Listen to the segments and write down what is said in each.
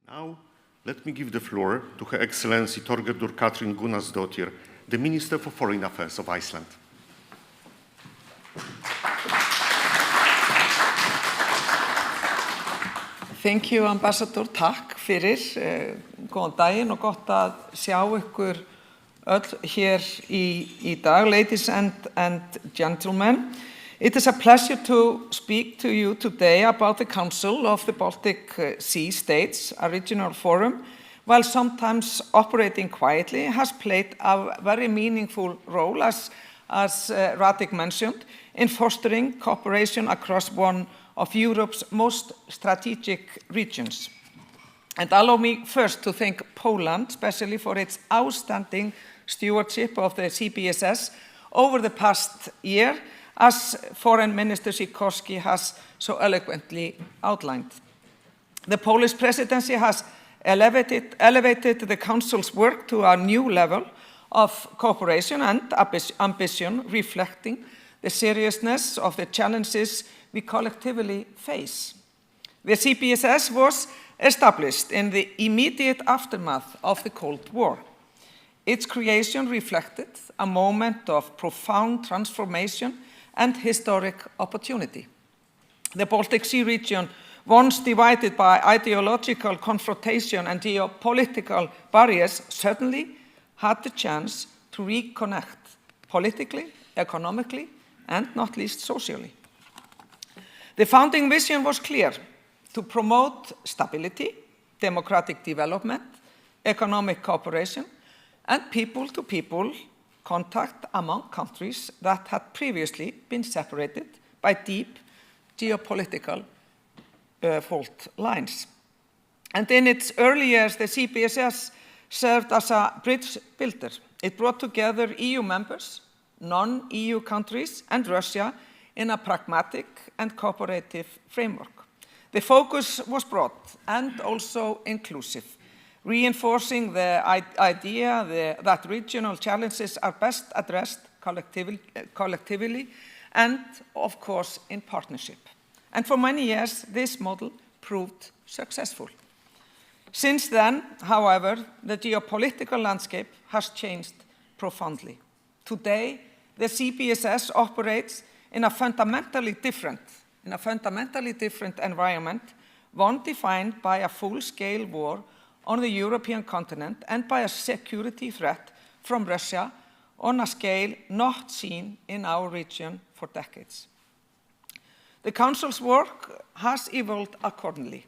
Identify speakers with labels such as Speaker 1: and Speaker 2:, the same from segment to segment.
Speaker 1: Now, let me give the floor to Her Excellency Thorgerður Katrín Gunnarsdóttir, the Minister for Foreign Affairs of Iceland.
Speaker 2: Thank you, Ambassador. Takk fyrir. Góðan daginn og gott að sjá ykkur öll hér í dag. Ladies and gentlemen, it is a pleasure to speak to you today about the Council of the Baltic Sea States, a regional forum, while sometimes operating quietly, has played a very meaningful role, as Radek mentioned, in fostering cooperation across one of Europe's most strategic regions. And allow me first to thank Poland, especially for its outstanding stewardship of the CBSS over the past year, as Foreign Minister Sikorski has so eloquently outlined. The Polish presidency has elevated the Council's work to a new level of cooperation and ambition, reflecting the seriousness of the challenges we collectively face. The CBSS was established in the immediate aftermath of the Cold War. Its creation reflected a moment of profound transformation and historic opportunity. The Baltic Sea region, once divided by ideological confrontation and geopolitical barriers, certainly had the chance to reconnect politically, economically, and not least socially. The founding vision was clear: to promote stability, democratic development, economic cooperation, and people-to-people contact among countries that had previously been separated by deep geopolitical fault lines. And in its early years, the CBSS served as a bridge builder. It brought together EU members, non-EU countries, and Russia in a pragmatic and cooperative framework. The focus was broad and also inclusive, reinforcing the idea that regional challenges are best addressed collectively and, of course, in partnership. And for many years, this model proved successful. Since then, however, the geopolitical landscape has changed profoundly. Today, the CBSS operates in a fundamentally different environment, one defined by a full-scale war on the European continent and by a security threat from Russia on a scale not seen in our region for decades. The Council's work has evolved accordingly.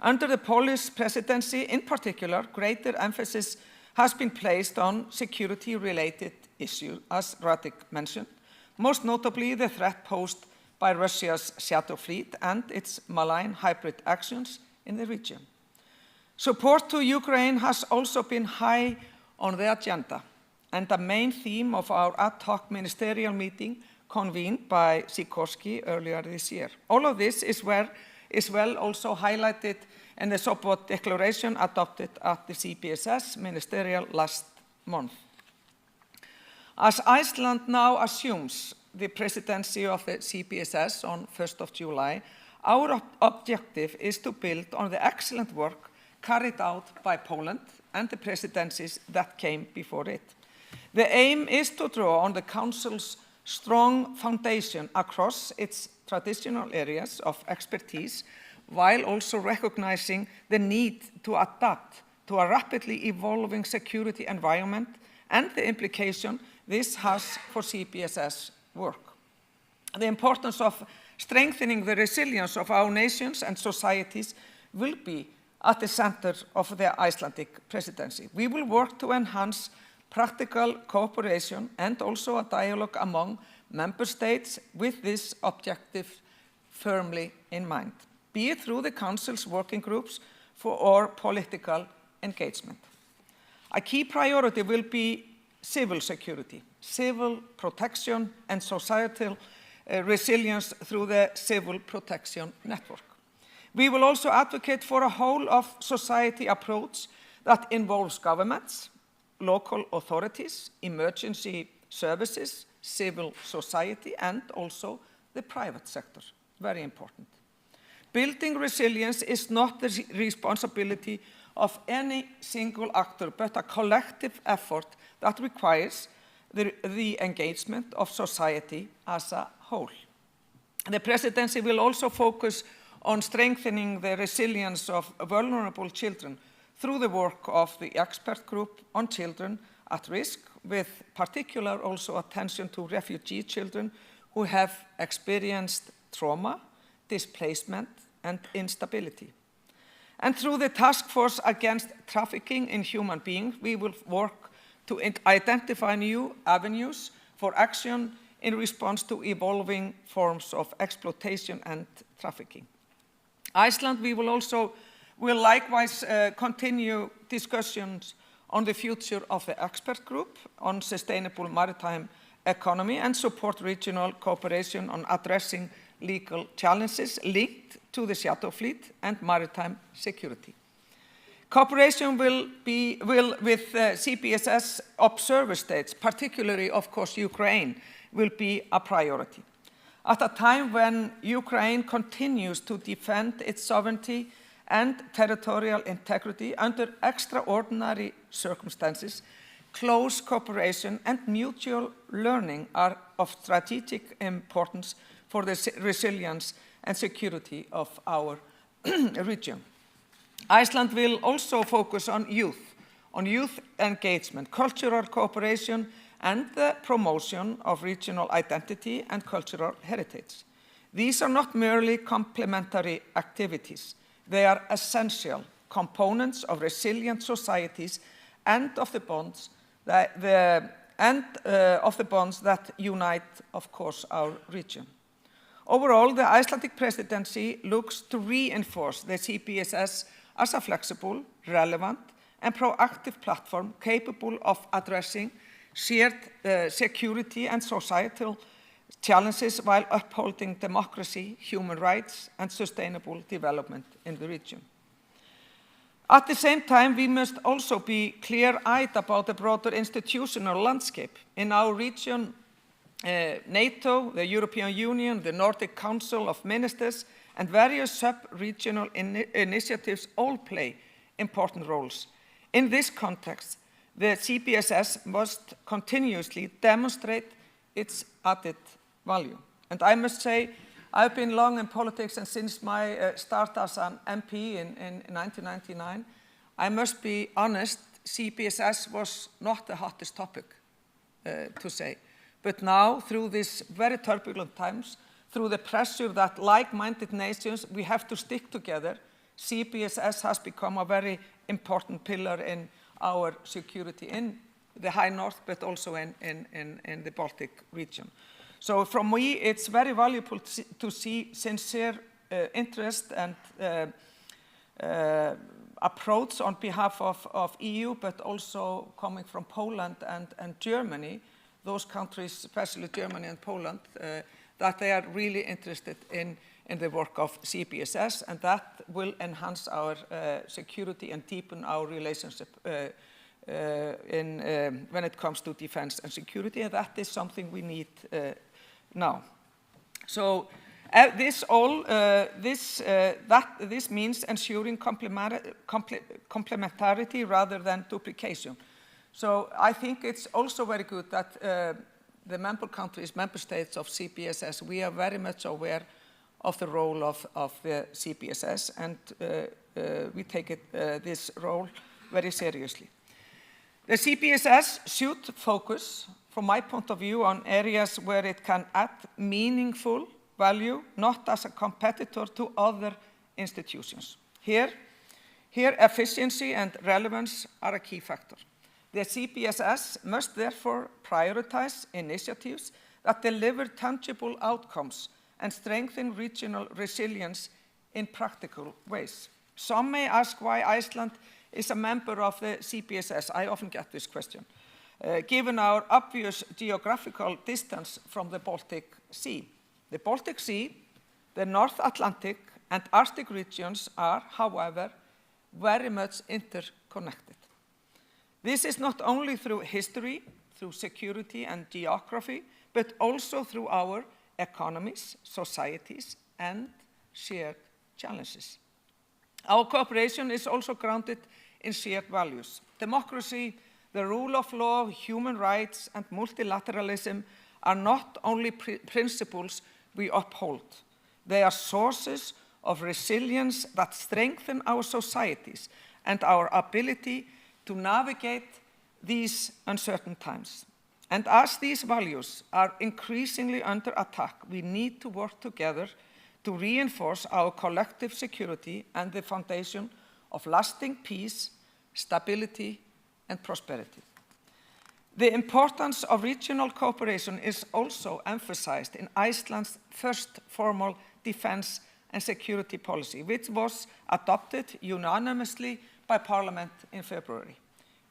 Speaker 2: Under the Polish presidency, in particular, greater emphasis has been placed on security-related issues, as Radek mentioned, most notably the threat posed by Russia's shadow fleet and its malign hybrid actions in the region. Support to Ukraine has also been high on the agenda, and a main theme of our ad hoc ministerial meeting convened by Sikorski earlier this year. All of this is well also highlighted in the Sopot Declaration adopted at the CBSS ministerial last month. As Iceland now assumes the presidency of the CBSS on 1st of July, our objective is to build on the excellent work carried out by Poland and the presidencies that came before it. The aim is to draw on the Council's strong foundation across its traditional areas of expertise, while also recognizing the need to adapt to a rapidly evolving security environment and the implication this has for CBSS work. The importance of strengthening the resilience of our nations and societies will be at the center of the Icelandic presidency. We will work to enhance practical cooperation and also a dialogue among member states with this objective firmly in mind, be it through the Council's working groups or political engagement. A key priority will be civil security, civil protection, and societal resilience through the Civil Protection Network. We will also advocate for a whole-of-society approach that involves governments, local authorities, emergency services, civil society, and also the private sector. Very important. Building resilience is not the responsibility of any single actor, but a collective effort that requires the engagement of society as a whole. The presidency will also focus on strengthening the resilience of vulnerable children through the work of the expert group on children at risk, with particular also attention to refugee children who have experienced trauma, displacement, and instability. And through the Task Force Against Trafficking in Human Beings, we will work to identify new avenues for action in response to evolving forms of exploitation and trafficking. Iceland, we will likewise continue discussions on the future of the expert group on sustainable maritime economy and support regional cooperation on addressing legal challenges linked to the shadow fleet and maritime security. Cooperation will with CPSS observer states, particularly, of course, Ukraine, will be a priority. At a time when Ukraine continues to defend its sovereignty and territorial integrity under extraordinary circumstances, close cooperation and mutual learning are of strategic importance for the resilience and security of our region. Iceland will also focus on youth engagement, cultural cooperation, and the promotion of regional identity and cultural heritage. These are not merely complementary activities. They are essential components of resilient societies and of the bonds that unite, of course, our region. Overall, the Icelandic presidency looks to reinforce the CPSS as a flexible, relevant, and proactive platform capable of addressing shared security and societal challenges while upholding democracy, human rights, and sustainable development in the region. At the same time, we must also be clear-eyed about the broader institutional landscape. In our region, NATO, the European Union, the Nordic Council of Ministers, and various sub-regional initiatives all play important roles. In this context, the CPSS must continuously demonstrate its added value. And I must say, I've been long in politics, and since my start as an MP in 1999, I must be honest, CPSS was not the hottest topic, to say. But now, through these very turbulent times, through the pressure that like-minded nations, we have to stick together, CPSS has become a very important pillar in our security in the High North, but also in the Baltic region. So from me, it's very valuable to see sincere interest and approach on behalf of EU, but also coming from Poland and Germany, those countries, especially Germany and Poland, that they are really interested in the work of CPSS, and that will enhance our security and deepen our relationship when it comes to defense and security, and that is something we need now. So this means ensuring complementarity rather than duplication. So I think it's also very good that the member countries, member states of CPSS, we are very much aware of the role of the CPSS, and we take this role very seriously. The CPSS should focus, from my point of view, on areas where it can add meaningful value, not as a competitor to other institutions. Here efficiency and relevance are a key factor. The CPSS must therefore prioritize initiatives that deliver tangible outcomes and strengthen regional resilience in practical ways. Some may ask why Iceland is a member of the CPSS. I often get this question. Given our obvious geographical distance from the Baltic Sea. The Baltic Sea, the North Atlantic, and Arctic regions are, however, very much interconnected. This is not only through history, through security and geography, but also through our economies, societies, and shared challenges. Our cooperation is also grounded in shared values. Democracy, the rule of law, human rights, and multilateralism are not only principles we uphold. They are sources of resilience that strengthen our societies and our ability to navigate these uncertain times. And as these values are increasingly under attack, we need to work together to reinforce our collective security and the foundation of lasting peace, stability, and prosperity. The importance of regional cooperation is also emphasized in Iceland's first formal defense and security policy, which was adopted unanimously by Parliament in February.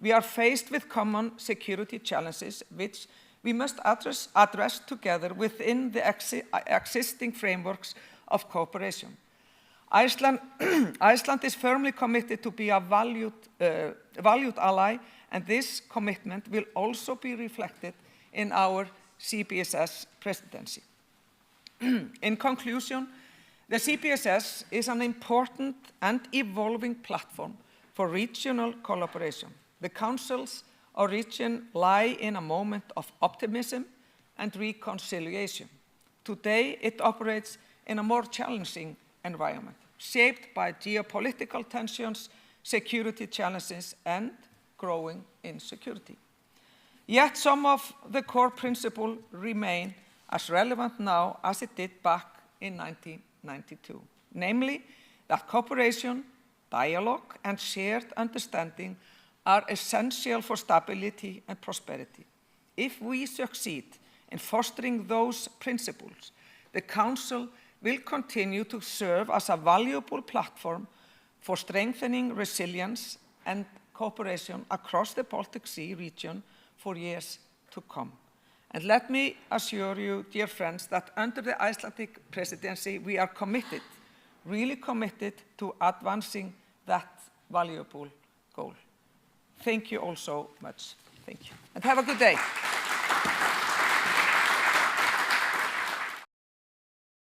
Speaker 2: We are faced with common security challenges which we must address together within the existing frameworks of cooperation. Iceland is firmly committed to be a valued ally, and this commitment will also be reflected in our CBSS presidency. In conclusion, the CBSS is an important and evolving platform for regional collaboration. The Councils of region lie in a moment of optimism and reconciliation. Today, it operates in a more challenging environment, shaped by geopolitical tensions, security challenges, and growing insecurity. Yet some of the core principles remain as relevant now as it did back in 1992, namely that cooperation, dialogue, and shared understanding are essential for stability and prosperity. If we succeed in fostering those principles, the Council will continue to serve as a valuable platform for strengthening resilience and cooperation across the Baltic Sea region for years to come. And let me assure you, dear friends, that under the Icelandic presidency, we are committed, really committed to advancing that valuable goal. Thank you all so much. Thank you. And have a good day.